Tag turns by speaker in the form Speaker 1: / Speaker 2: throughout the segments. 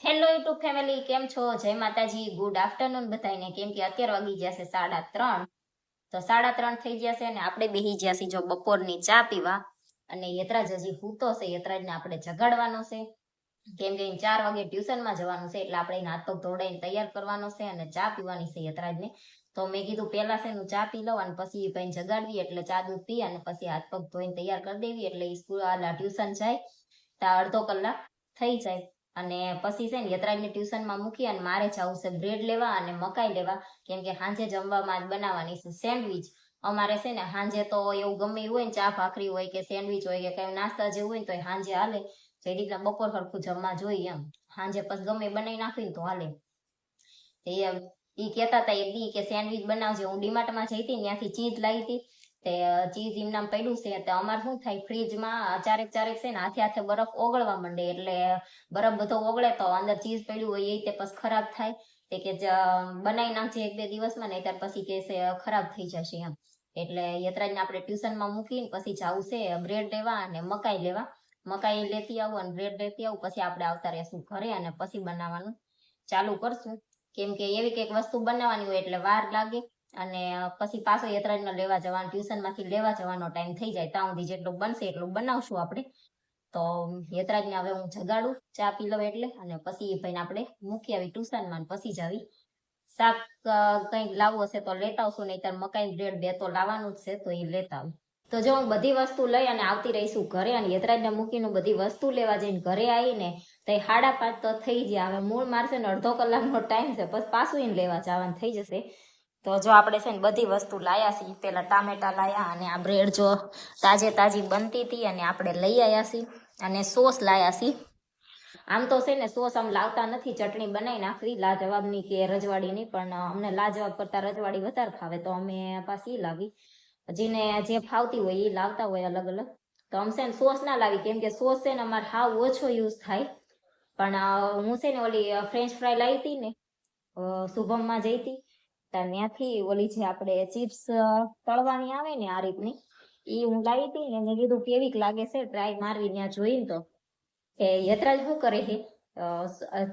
Speaker 1: Hello YouTube family, કેમ છો? જય માતાજી, ગુડ આફ્ટરનૂન બધાને. કેમ કે અત્યારે વાગી ગયા છે 3:30. તો 3:30 થઈ ગયા છે અને આપણે બેસી ગયા છીએ જો બપોરની ચા પીવા. અને યતરાજ હજી સૂતો છે. યતરાજને આપણે જગાડવાનો છે કેમ કે 4 વાગે ટ્યુશનમાં જવાનું છે, એટલે આપણે એને હાથ પગ ધોડાઈને તૈયાર કરવાનો છે અને ચા પીવાની છે યતરાજને. તો મેં કીધું પહેલા છે હું ચા પી લઉં અને પછી ભાઈ જગાડવી, એટલે ચા દૂધ પી અને પછી હાથ પગ ધોઈને તૈયાર કરી દેવી, એટલે સ્કૂલ ટ્યુશન જાય ત્યાં અડધો કલાક થઈ જાય. અને પછી છે ને યતરાજને ટ્યુશનમાં મૂકી અને મારે જવું છે બ્રેડ લેવા અને મકાઈ લેવા, કેમ કે સાંજે જમવામાં બનાવવાની છે સેન્ડવીચ. અમારે છે ને સાંજે તો એવું ગમે એવું હોય ને, ચા ભાખરી હોય કે સેન્ડવીચ હોય કે કઈ નાસ્તા જેવું હોય ને, તો સાંજે હાલે. જે રીતના બપોર સરખું જમવા જોઈએ એમ, સાંજે પછી ગમે બનાવી નાખવી ને તો હાલે. એ કહેતા હતા એક દી કે સેન્ડવીચ બનાવજો. હું ડીમાર્ટમાં જઈ હતી, ત્યાંથી ચીઝ લાવી હતી. તે ચીઝ એમનામ પડ્યું છે. તો અમારે શું થાય, ફ્રીજમાં ચારેક છે ને હાથે હાથે બરફ ઓગળવા માંડે, એટલે બરફ બધો ઓગળે તો અંદર ચીઝ પડ્યું હોય એ તે પછી ખરાબ થાય. તે કે બનાવી નાખજે 1-2 દિવસમાં, નહીં ત્યાર પછી કે ખરાબ થઈ જશે એમ. એટલે યતરાજને આપણે ટ્યુશનમાં મૂકીને પછી જવું છે બ્રેડ લેવા અને મકાઈ લેવા. મકાઈ લેતી આવું અને બ્રેડ લેતી આવું, પછી આપણે આવતા રહેશું ઘરે અને પછી બનાવવાનું ચાલુ કરશું. કેમ કે એવી કંઈક વસ્તુ બનાવવાની હોય એટલે વાર લાગે. અને પછી પાછો યતરાજને લેવા જવાનો, ટ્યુશનમાંથી લેવા જવાનો ટાઈમ થઈ જાય. ત્યાં સુધી જેટલું બનશે એટલું બનાવશું આપણે. તો યતરાજને હવે હું જગાડું ચા પી લઉં એટલે, અને પછી એ ભાઈને આપણે મૂકી આવી ટ્યુશનમાં, પછી જ આવી. શાક કંઈક લાવવું હશે તો લેતા આવશું, નહીં ત્યારે મકાઈ બ્રેડ 2 તો લાવવાનું જ છે, તો એ લેતા આવું. તો જો હું બધી વસ્તુ લઈ અને આવતી રહીશું ઘરે, અને યતરાજને મૂકીને બધી વસ્તુ લેવા જઈને ઘરે આવીને તો 5:30 તો થઈ ગયા. હવે મૂળ મારશે ને અડધો કલાકનો ટાઈમ છે, પછી પાછું એને લેવા જવાનું થઈ જશે. તો જો આપણે છે ને બધી વસ્તુ લાયા છીએ. પેલા ટામેટા લાયા અને આ બ્રેડ જો તાજી બનતી હતી અને આપણે લઈ આવ્યા છીએ. અને સોસ લાયા છીએ. આમ તો છે ને સોસ આમ લાવતા નથી, ચટણી બનાવી નાખવી લાજવાબની કે રજવાડીની, પણ અમને લાજવાબ કરતા રજવાડી વધારે ભાવે, તો અમે પાછી લાવી. જેને જે ફાવતી હોય એ લાવતા હોય અલગ અલગ. તો આમ છે ને સોસ ના લાવી, કેમ કે સોસ છે ને અમારે હાવ ઓછો યુઝ થાય. પણ હું છે ને ઓલી ફ્રેન્ચ ફ્રાય લાવી હતી ને, શુભમમાં જઈ હતી ત્યાંથી, ઓલી જે આપણે ચિપ્સ તળવાની આવે ને આ રીતની, એ હું લાવી હતી ને. એને કીધું કેવીક લાગે છે ટ્રાય મારવી, ત્યાં જોઈને તો કે યતરાજ શું કરે છે,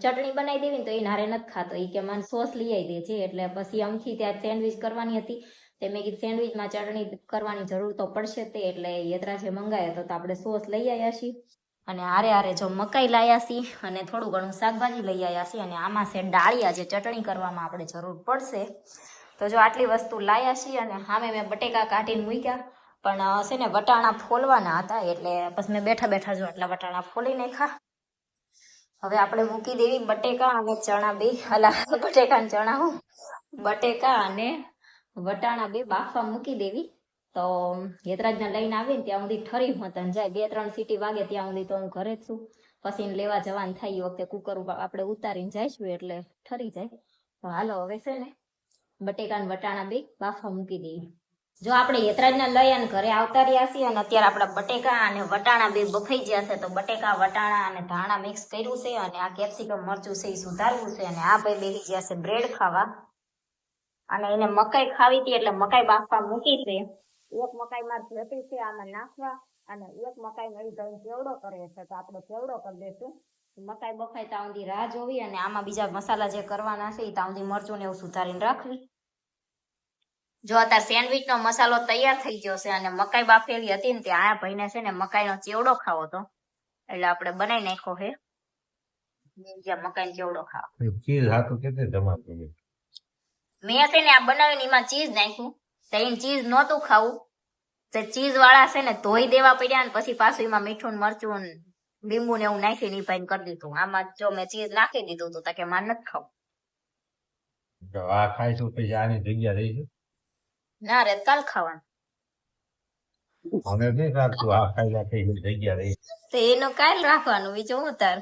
Speaker 1: ચટણી બનાવી દેવી ને તો એ નારે નથી ખાતો. એ કે મને સોસ લઈ આવી દે છે. એટલે પછી અમથી ત્યાં સેન્ડવીચ કરવાની હતી, તે મેં કીધું સેન્ડવીચમાં ચટણી કરવાની જરૂર તો પડશે તે, એટલે યતરાજે મંગાવ્યો તો આપણે સોસ લઈ આવ્યા છીએ. અને હારે જો મકાઈ લાયા છીએ અને થોડું ઘણું શાકભાજી લઈ આવ્યા છીએ. અને આમાં છે ડાળિયા, જે ચટણી કરવામાં આપણે જરૂર પડશે. તો જો આટલી વસ્તુ લાયા છીએ. અને સામે મેં બટેકા કાઢીને મૂક્યા, પણ છે ને વટાણા ફોલવાના હતા, એટલે પછી મેં બેઠા જો એટલા વટાણા ફોલી નાખ્યા. હવે આપણે મૂકી દેવી બટેકા અને ચણા બે, બટેકા અને ચણા હું બટેકા અને વટાણા બે બાફવા મૂકી દેવી. તો યતરાજને લઈને આવીને ત્યાં સુધી ઠરી હોતન જાય, 2-3 સીટી વાગે ત્યાં સુધી તો હું ઘરે જ છું. પછી લેવા જવાનું થાય એ વખતે કુકર આપણે ઉતારીને જઈશું એટલે ઠરી જાય. તો હાલો હવે છે ને બટેકા અને વટાણા બે બાફવા મૂકી દેવી. જો આપણે યતરાજને લઈ અને ઘરે આવતા રહ્યા છીએ, અને અત્યારે આપણા બટેકા અને વટાણા બે બફાઈ ગયા છે. તો બટેકા વટાણા અને ધાણા મિક્સ કર્યું છે, અને આ કેપ્સિકમ મરચું છે એ સુધારવું છે. અને આ ભાઈ બેસી ગયા છે બ્રેડ ખાવા, અને એને મકાઈ ખાવી હતી એટલે મકાઈ બાફવા મૂકી છે. એક મકાઈ માં જતી છે આમાં નાખવા, અને એક મકાઈ મળી ભાઈ ચેવડો કરે છે, તો આપણે ચેવડો કરી દઈશું. મકાઈ બફાય ત્યાં સુધી રાહ જોવી, અને આમાં બીજા મસાલા જે કરવાના છે એ ત્યાં સુધી મરચું ને એવું સુધારીને રાખવી. જો અત્યારે સેન્ડવીચ નો મસાલો તૈયાર થઈ ગયો છે, અને મકાઈ બાફેલી હતી ને ત્યાં આ ભાઈને છે ને મકાઈ નો ચેવડો ખાવો હતો, એટલે આપણે બનાવી નાખ્યો છે મકાઈ નો ચેવડો ખાવા. મેં છે ને આ બનાવીને એમાં ચીઝ નાખ્યું, તો એને ચીઝ નહોતું ખાવું, તો ચીઝ વાળા છે ને ધોઈ દેવા પડ્યા, ને પછી પાછું એમાં મીઠું મરચું લીંબુ ને એવું નાખીને એ ભાઈને કરી દીધું. આમાં જો મેં ચીઝ નાખી દીધું હતું, તો કે મારે નથી ખાવું.
Speaker 2: આ ખાઈશું પછી આની જગ્યા રહીશું
Speaker 1: ના રે, કાલ ખાવાનું.
Speaker 2: અમે નહીં રાખતું, આ ખાઈ જગ્યા રહી
Speaker 1: તો એનું કાલ રાખવાનું, બીજું હું તાર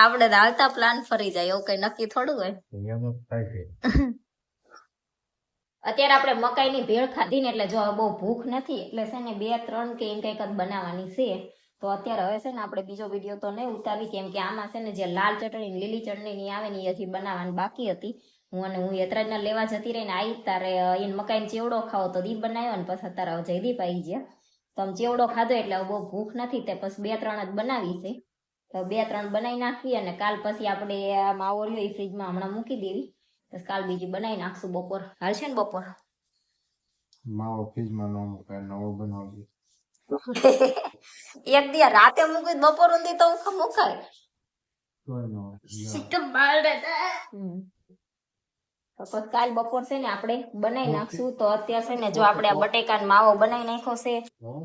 Speaker 1: આપણે હાલતા પ્લાન ફરી જાય, એવું કઈ નક્કી થોડું હોય.
Speaker 2: થાય છે.
Speaker 1: અત્યારે આપણે મકાઈની ભેળ ખાધી ને, એટલે જો બહુ ભૂખ નથી, એટલે છે ને 2-3 કે એમ કંઈક જ બનાવવાની છે. તો અત્યારે હવે છે ને આપણે બીજો વિડીયો તો નહીં ઉતારી, કેમ કે આમાં છે ને જે લાલ ચટણી લીલી ચટણી ની આવે ને એ હજી બનાવવાની બાકી હતી. હું યતરાજને લેવા જતી રહીને આવી, તારે એને મકાઈનો ચેવડો ખાવો તો દીપ બનાવ્યો, ને પછી તારા જયદીપ આવી ગયા. તો આમ ચેવડો ખાધો એટલે બહુ ભૂખ નથી, તે પછી 2-3 જ બનાવી છે. તો 2-3 બનાવી નાખી અને કાલ પછી આપણે આ માવો રહ્યો એ ફ્રીજમાં હમણાં મૂકી દેવી તો કાલ બીજી બનાવી નાખશું બપોર હાલશે ને બપોર
Speaker 2: માવો ફ્રીજમાં ન મુકાય, નવો બનાવજો.
Speaker 1: એક દી રાતે મૂકી બપોર ઊંધી તો મુકાય
Speaker 2: કોઈ ન હોય.
Speaker 1: હમ. તો પછી કાલ બપોર છે ને આપણે બનાવી નાખશું તો અત્યારે છે ને જો આપણે આ બટેકાનો માવો બનાવી નાખ્યો છે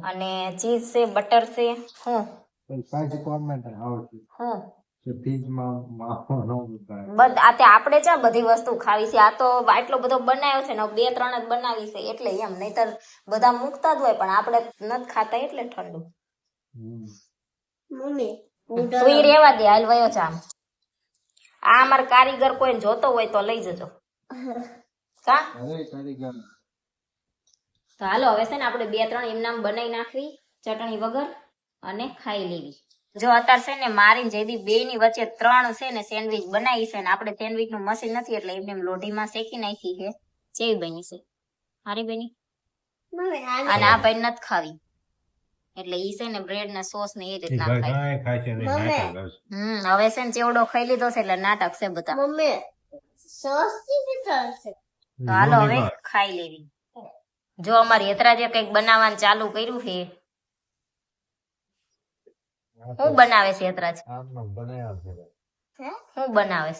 Speaker 1: અને ચીઝ છે બટર છે હું
Speaker 2: પણ પાછી comment આવશે
Speaker 1: હું
Speaker 2: કે ફ્રીજમાં માવો ન મુકાય.
Speaker 1: આ તે આપણે ચા બધી વસ્તુ ખાવી છે આ તો આટલો બધો બનાવ્યો છે ને 2-3 જ બનાવી છે એટલે એમ નહીતર બધા મૂકતા જ હોય પણ આપણે નથી ખાતા એટલે ઠંડુ તું ઈ રેવા દે હાલ વયો જા આ અમાર કારીગર કોઈ જોતો હોય તો લઈ જજો કા
Speaker 2: અરે કારીગર
Speaker 1: તો હાલો હવે છે ને આપણે 2-3 એમનામ બનાવી નાખવી ચટણી વગર અને ખાઈ લેવી જો અત્યારે છે ને મારી જયદીપ બે ની વચ્ચે 3 છે ને સેન્ડવીચ બનાવી છે ને આપણે સેન્ડવીચ નું મશીન નથી એટલે એમને લોઢીમાં શેકી નાખી છે જેવી બની છે હારી બની અને આ ભાઈ નથી ખાવી એટલે ઈ છે ને બ્રેડ ને સોસ ને એ રીતના ખાય
Speaker 2: ખાય છે ને નાટક કરશે.
Speaker 1: હવે છે ને ચેવડો ખાઈ લીધો છે એટલે નાટક છે બધા તો હાલો હવે ખાઈ લેવી જો અમારી હેતરાજે કઈક બનાવવાનું ચાલુ કર્યું છે શું બનાવે છે હેતરાજ
Speaker 2: આમનો બનાવ્યો છે.
Speaker 1: શું બનાવે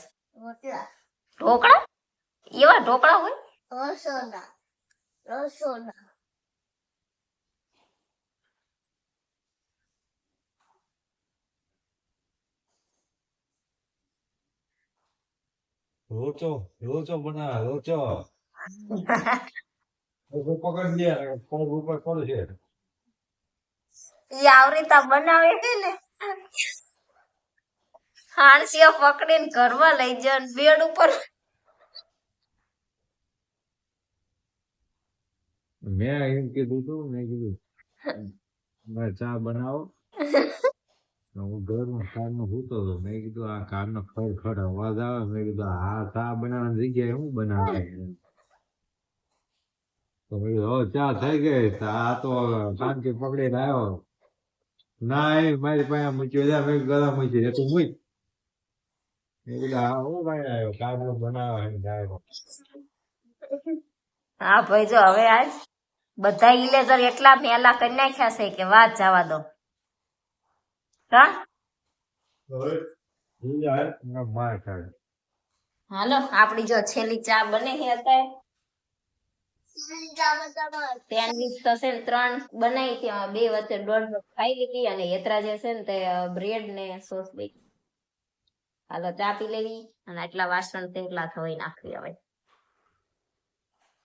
Speaker 1: છે ઢોકળા એવા ઢોકળા હોય
Speaker 2: લોચો બનાવે લોચો. પકડી દે પગ ઉપર પડે છે.
Speaker 1: ઈ આવરીતા બનાવે છે ને હાણસીઓ પકડીને ઘરમાં લઈ જાય બેડ ઉપર
Speaker 2: મેં એમ કીધું તું મેં કીધું મારે ચા બનાવો હું ઘરમાં કારનો સૂતો હતો મેં કીધું આ કારનો ખડ અવાજ આવે મેં કીધું આ ચા બનાવવાની જગ્યાએ હું બનાવે તો મેં કીધું હવે ચા થઈ ગઈ તો આ તો શાંતિ પકડીને આવ્યો ના એ મારી પાસે મૂક્યો જા મેં ગળા મૂકી એ તું મૂક મેં કીધું હા હું ભાઈ આવ્યો કારનો બનાવે જાય
Speaker 1: હા ભાઈ જો હવે આજ બધા ઇલેઝર એટલા મેલા કરી નાખ્યા છે કે વાત જવા દો હા
Speaker 2: માર ખાય
Speaker 1: હાલો આપડી જો છેલ્લી ચા બને છે અત્યારે સેન્ડવીચ તો છે ને 3 બનાવી ત્યાં 2 વચ્ચે 1.5 ખાઈ લીધી અને હેતરા જે છે ને તે બ્રેડ ને સોસ બે હાલો ચા પી લેવી અને આટલા વાસણ તેટલા ધોઈ નાખવી હવે